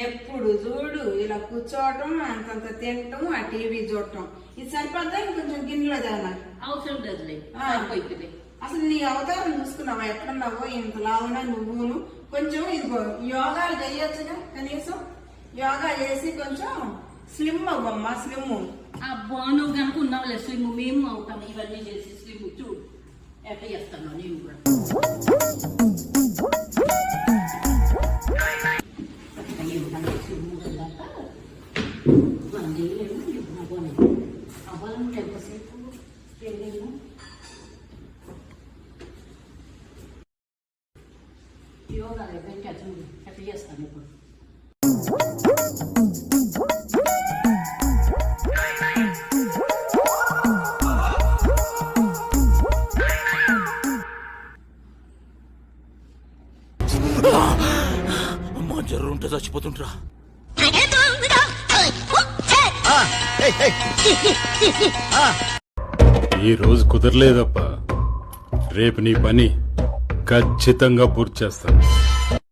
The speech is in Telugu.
ఎప్పుడు చూడు ఇలా కూర్చోవటం అంతంత తినటం ఆ టీవీ చూడటం ఇది సరిపోద్దా ఇంకొంచెం గిన్నెలో తేనా? అవసరం లేదులే. అసలు నీ అవతారం చూసుకున్నావా ఎట్లున్నావో ఇంత లావునా నువ్వును కొంచెం ఇదిగో యోగాలు చేయొచ్చుగా కనీసం యోగా చేసి కొంచెం స్లిమ్ అవ్వమ్మా స్లిమ్. అబ్బా నువ్వు కనుక ఉన్నావులే స్లిమ్, మేము అవుతాం ఇవన్నీ చేసి స్లిమ్. చూడు ఎట్లా చేస్తాను నేను కూడా. మనం చేయలేము అవ్వాలను ఎంతసేపు చేయలేము. యోగా పెట్టా చూడు ఎట్లా చేస్తాను ఇప్పుడు. అమ్మా జ్వరం ఉంటే చచ్చిపోతుంటరా. ఈ రోజు కుదరలేదప్పా, రేపు నీ పని ఖచ్చితంగా పూర్తి చేస్తాను.